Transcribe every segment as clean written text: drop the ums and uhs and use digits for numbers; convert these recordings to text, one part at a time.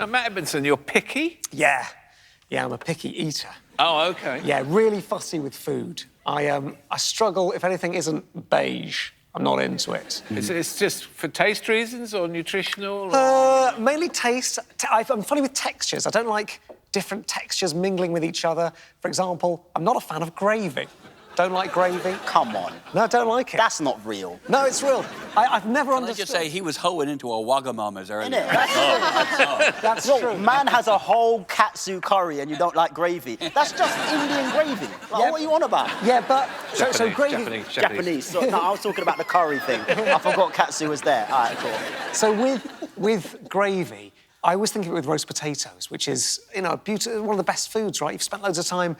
Now, Matt Edmondson, you're picky? Yeah. Yeah, I'm a picky eater. Oh, OK. Yeah, really fussy with food. I struggle, if anything isn't beige, I'm not into it. It's just for taste reasons or nutritional? Mainly taste. I'm funny with textures. I don't like different textures mingling with each other. For example, I'm not a fan of gravy. Don't like gravy. Come on. No, I don't like it. That's not real. No, it's real. I've never Can I understood. just say, he was hoeing into a Wagamama's earlier. Innit? That's Look, true. man has a whole katsu curry and you don't like gravy. That's just Indian gravy. Like, Yeah. what are you on about? Yeah, but... So gravy... Japanese. So, no, I was talking about the curry thing. I forgot katsu was there. All right, cool. So with gravy, I always think of it with roast potatoes, which is, you know, one of the best foods, right? You've spent loads of time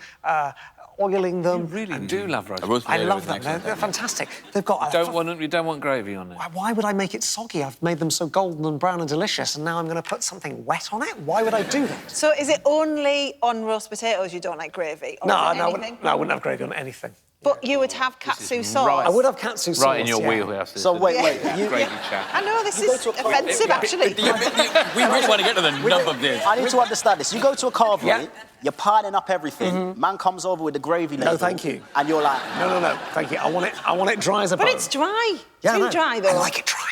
oiling them. You really do love roast roast I potato love is them. excellent. They're fantastic. They've got... You don't want gravy on it? Why would I make it soggy? I've made them so golden and brown and delicious, and now I'm going to put something wet on it? Why would I do that? So is it only on roast potatoes you don't like gravy? Or No, is it anything? I wouldn't have gravy on anything. But you would have katsu sauce? right. I would have katsu sauce, Right in your yeah. wheelhouse. So wait, Yeah. Gravy chat. I know, this You is go to a- offensive, actually. We really want to get to the nub of this. I need to understand this. You go to a carvery, Yeah. you're piling up everything. Man comes over with the gravy label. No, thank you. And you're like, No, thank you. I want it dry as a bone. But it's dry. Yeah, I Too know. dry, though. I like it dry.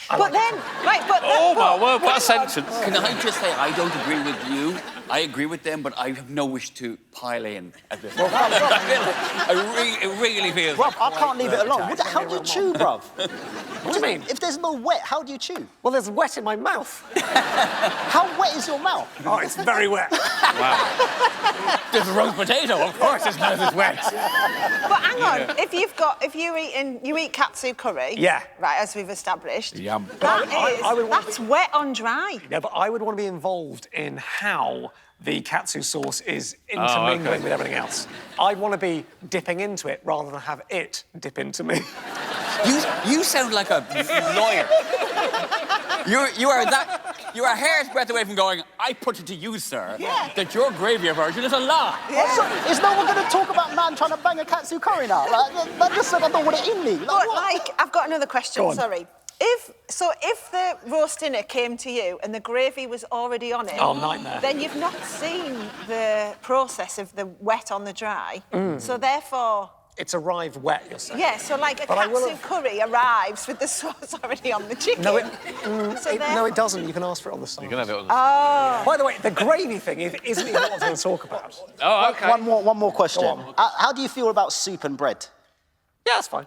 But then, right, but... Oh, my word, what a hang on. sentence. Can I just say, I don't agree with you. I agree with them, but I have no wish to pile in at this point. It really feels... bruv, I can't leave it alone. What the hell do you chew, bruv? What do you mean? If there's no wet, how do you chew? Well, there's wet in my mouth. How wet is your mouth? Oh, it's very wet. There's a roast potato, of course his mouth is wet. But hang on, if you eat katsu curry, Yeah. right, as we've established, Yum. that's wet on dry. Yeah, but I would want to be involved in how the katsu sauce is intermingling with everything else. I'd want to be dipping into it rather than have it dip into me. You sound like a lawyer. You are a hair's breadth away from going, I put it to you, sir, that your gravy version is a lie. So, is no one going to talk about man trying to bang a katsu curry now? Like, that just said I don't want it in me. Like, But, what? like, I've got another question, Go on. sorry. If the roast dinner came to you and the gravy was already on it... Oh, nightmare. ...then you've not seen the process of the wet on the dry. So, therefore... It's arrived wet, you're saying? Yeah, so, like, a But I will katsu have- curry arrives with the sauce already on the chicken. No, So no, it doesn't. You can ask for it on the side. You can have it on the... By the way, the gravy thing isn't even what I was going to talk about. Oh, OK. One more question. Go on. How do you feel about soup and bread? Yeah, that's fine.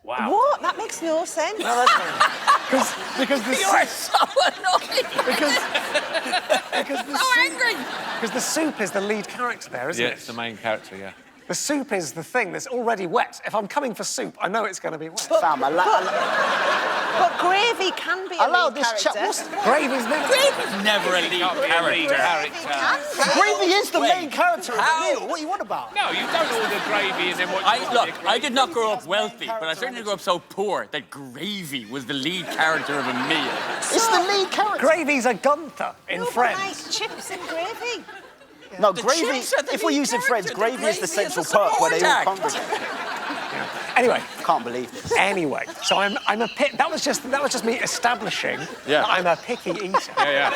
Wow. What? That makes no sense. No, that's fine. Because the You are so annoying. because the so angry. Because the soup is the lead character there, isn't Yeah, it? it's the main character, yeah. The soup is the thing that's already wet. If I'm coming for soup, I know it's going to be wet. Fam, But gravy can be a allow lead this chat. character. Gravy's never... Gravy's never a lead character. Gravy is the main character of the How? meal. What are you on about? No, you don't order gravy and then what you Look, I did not grow up wealthy, but I certainly grew up so poor that gravy was the lead character of a meal. It's the lead character. Gravy's a Gunther in No, but Friends. like chips and gravy. No, The gravy. chips are the If we're lead using Friends, character. The gravy is the gravy is central the perk where they all support act. congregate. Anyway, Can't believe this. anyway, so I'm a that was just me establishing Yeah. that I'm a picky eater. Yeah.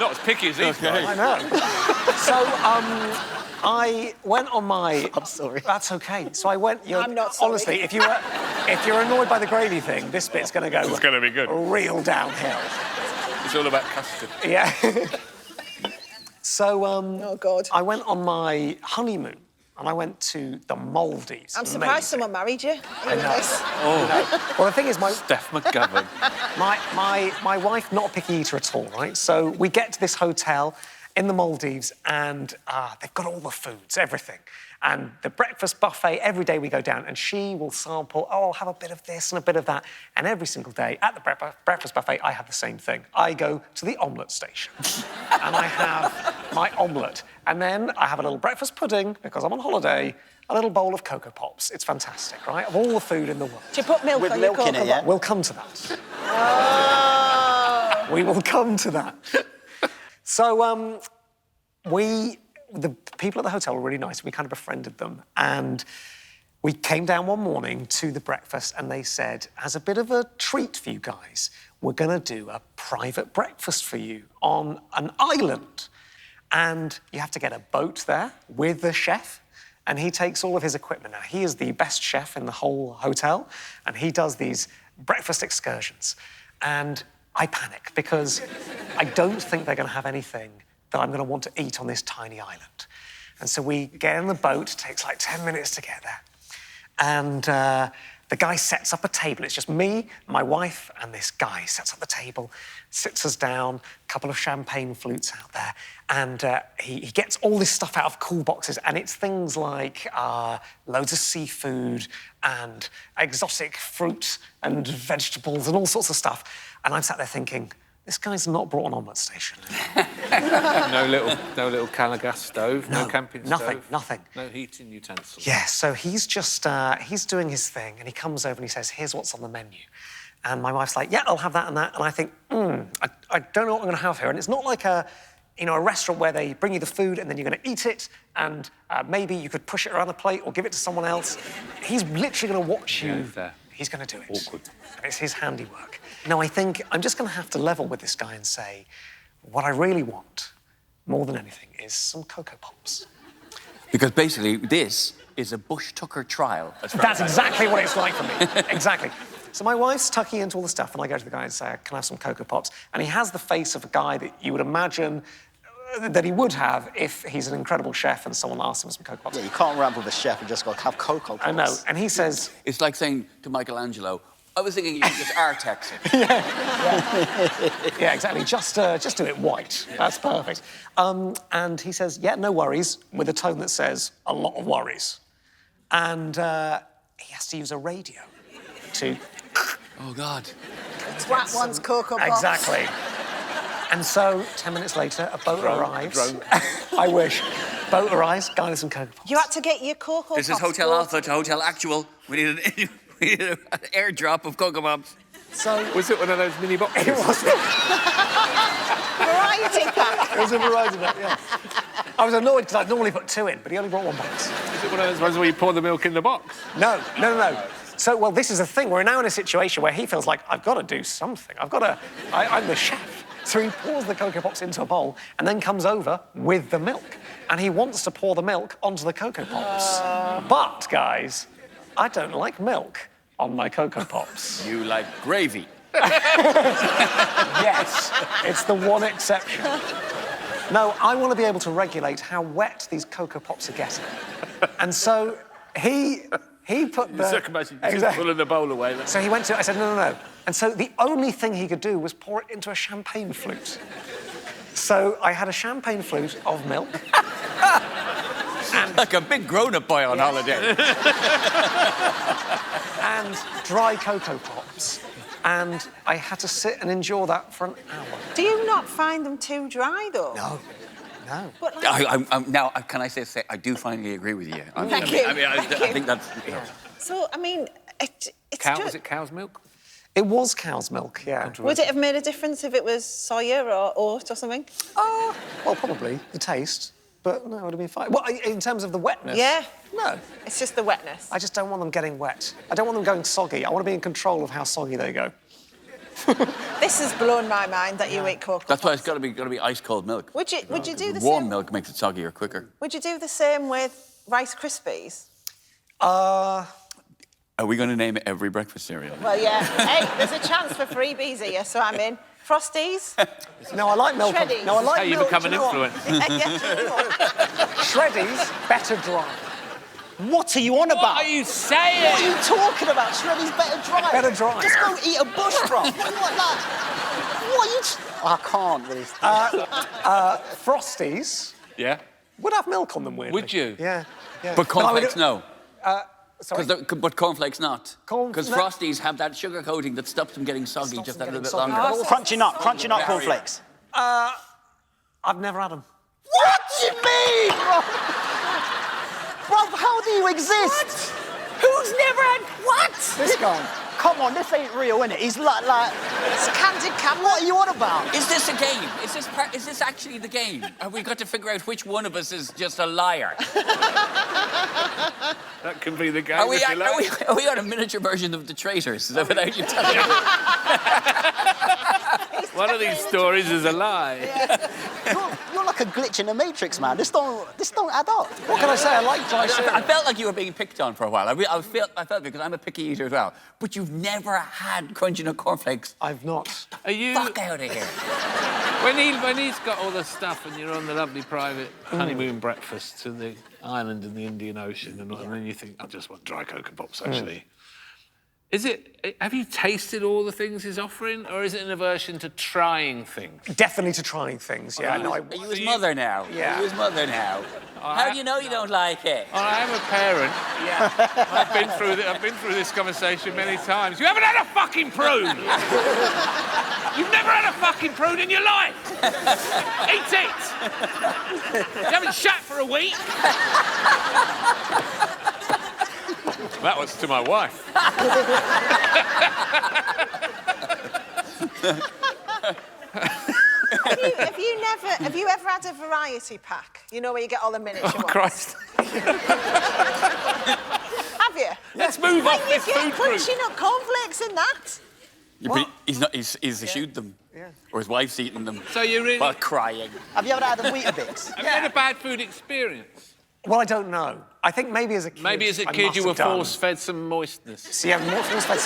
Not as picky as these guys. I know. So I went on my. I'm sorry. That's okay. So I went. I'm not sorry. Honestly, if you're annoyed by the gravy thing, this bit's going to go. It's gonna be good. Real downhill. It's all about custard. Yeah. So Oh, God. I went on my honeymoon and I went to the Maldives. I'm surprised Amazing. someone married you. I know. This. Well, the thing is, Steph McGovern. my wife, not a picky eater at all, right? So we get to this hotel in the Maldives and they've got all the foods, everything. And the breakfast buffet, every day we go down and she will sample, oh, I'll have a bit of this and a bit of that. And every single day at the breakfast buffet, I have the same thing. I go to the omelette station and I have my omelette. And then I have a little breakfast pudding because I'm on holiday, a little bowl of Cocoa Pops. It's fantastic, right? Of all the food in the world. Do you put milk With on milk your in it, Cocoa yeah? Pop? We'll come to that. Oh. We will come to that. So, the people at the hotel were really nice. We kind of befriended them. And we came down one morning to the breakfast and they said, as a bit of a treat for you guys, we're going to do a private breakfast for you on an island. And you have to get a boat there with the chef, and he takes all of his equipment. Now, he is the best chef in the whole hotel, and he does these breakfast excursions. And I panic because I don't think they're going to have anything that I'm going to want to eat on this tiny island. And so we get in the boat. It takes like 10 minutes to get there. And the guy sets up a table. It's just me, my wife, and this guy sets up the table, sits us down, a couple of champagne flutes out there, and he gets all this stuff out of cool boxes, and it's things like loads of seafood and exotic fruit and vegetables and all sorts of stuff. And I'm sat there thinking, this guy's not brought an omelette station. No little Calagas stove, no camping nothing, stove. nothing. No heating utensils. Yeah, so he's just, he's doing his thing, and he comes over and he says, here's what's on the menu. And my wife's like, yeah, I'll have that and that. And I think, I don't know what I'm going to have here. And it's not like a restaurant where they bring you the food and then you're going to eat it, and maybe you could push it around the plate or give it to someone else. He's literally going to watch you. Fair. He's going to do it. Awkward. And it's his handiwork. No, I think I'm just going to have to level with this guy and say, what I really want, more than anything, is some Cocoa Pops. Because basically, this is a Bush Tucker trial. That's exactly what it's like for me. Exactly. So my wife's tucking into all the stuff, and I go to the guy and say, can I have some Cocoa Pops? And he has the face of a guy that you would imagine that he would have if he's an incredible chef and someone asked him for some Cocoa Pops. Yeah, you can't ramp with a chef and just go have Cocoa Pops. I know. And he says... It's like saying to Michelangelo, I was thinking you could just Artex it. Yeah, exactly. Just do it white. That's perfect. And he says, yeah, no worries, with a tone that says, a lot of worries. And he has to use a radio to... Oh, God. Twat wants Cocoa Pops. Exactly. And so, 10 minutes later, a boat arrives. I wish. Boat arrives, guy with some Cocoa Pops. You had to get your Cocoa This Pops. is Hotel Alpha to Hotel Actual. We need an airdrop of Cocoa Pops. So... Was it one of those mini boxes? It was... Variety pack. It was a variety pack, yeah. I was annoyed because I'd normally put 2 in, but he only brought 1 box. Is it one of those ones where you pour the milk in the box? No. So, well, this is the thing. We're now in a situation where he feels like, I've got to do something. I'm the chef. So he pours the Cocoa Pops into a bowl and then comes over with the milk. And he wants to pour the milk onto the Cocoa Pops. But, guys, I don't like milk on my Cocoa Pops. You like gravy. Yes, it's the one exception. No, I want to be able to regulate how wet these Cocoa Pops are getting. And so he put the... So I can imagine you just pulling the bowl away. So he went to... I said, no. And so the only thing he could do was pour it into a champagne flute. So I had a champagne flute of milk. Like a big grown-up boy on holiday. And dry Cocoa Pops. And I had to sit and endure that for an hour. Do you not find them too dry, though? No. But like... Now, can I say, I do finally agree with you. Thank you. I think that's... So, I mean, it's Was it cow's milk? It was cow's milk, yeah. Would it have made a difference if it was soya or oat or something? Well, probably, the taste. But no, it would have been fine. Well, in terms of the wetness? Yeah. No. It's just the wetness. I just don't want them getting wet. I don't want them going soggy. I want to be in control of how soggy they go. This has blown my mind that you eat Cocoa That's why Pops. it's got to be ice cold milk. Would you do the Warm same? milk makes it soggier quicker. Would you do the same with Rice Krispies? Are we going to name every breakfast cereal? Well, yeah. Hey, there's a chance for freebies here, so I'm in. Frosties? No, I like milk. Shreddies. No, I like How you milk. become Do an you know what? influence. Shreddies, better dry. What are you on about? What are you saying? What are you talking about? Shreddy's better dry. Better dry. Just go eat a bush, bro. What are you... I can't with this. Frosties Yeah. would have milk on them, weirdly. Would you? Yeah. But cornflakes, no. Sorry? But cornflakes not. Because No. Frosties have that sugar coating that stops them getting soggy Stops just them that little bit getting longer. soggy. Crunchy nut cornflakes. I've never had them. What do you mean, bro? Bro, how do you exist? Who's never had what? This guy. come on, this ain't real, innit? He's like... It's candid camera. What are you on about? Is this a game? Is this actually the game? Have we got to figure out which one of us is just a liar? That can be the game. Are we, if you like. are we on a miniature version of The Traitors? Is that without you telling me? One of these stories is a lie. You're like a glitch in the Matrix, man. This don't add up. What can I say? I like dry I cereal. felt like you were being picked on for a while. I felt because I'm a picky eater as well. But you've never had crunchy nut cornflakes. I've not. Are you? Fuck out of here. When he's got all the stuff and you're on the lovely private honeymoon breakfast to the island in the Indian Ocean and then you think, I just want dry Cocoa Pops, actually. Have you tasted all the things he's offering, or is it an aversion to trying things? Definitely to trying things, yeah. Are you his mother now? Yeah. Are you his mother now? How do you know you don't like it? I am a parent. Yeah. I've been through this conversation many times. You haven't had a fucking prune! You've never had a fucking prune in your life! Eat it! You haven't shat for a week! That was to my wife. Have you ever had a variety pack? You know where you get all the miniature ones? Christ. Have you? Let's move off this You food get group. crunchy nut cornflakes in that. Yeah, but he's eschewed them. Yeah. Or his wife's eaten them. So you really... While crying. Have you ever had a Weetabix? Have you had a bad food experience? Well, I don't know. I think maybe as a kid. Maybe as a I kid must you were have done. force-fed some moistness. So yeah, force-fed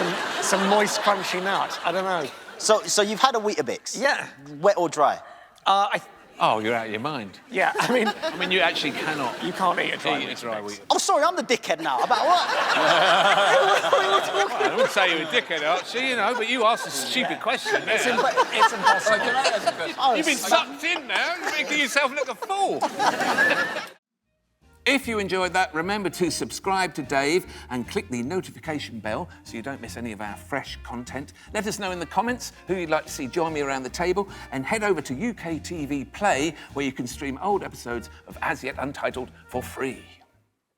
some moist, crunchy nut. I don't know. So you've had a Weetabix? Yeah. Wet or dry? Oh, you're out of your mind. Yeah, I mean, you actually cannot you can't eat a dry eat a dry wheat. Oh, sorry, I'm the dickhead now. About what? I wouldn't say you're a dickhead, Archie, but you asked a stupid question there. It's impossible. Can I ask a question? You've been sucked in now. You're making yourself look a fool. If you enjoyed that, remember to subscribe to Dave and click the notification bell so you don't miss any of our fresh content. Let us know in the comments who you'd like to see join me around the table, and head over to UK TV Play, where you can stream old episodes of As Yet Untitled for free.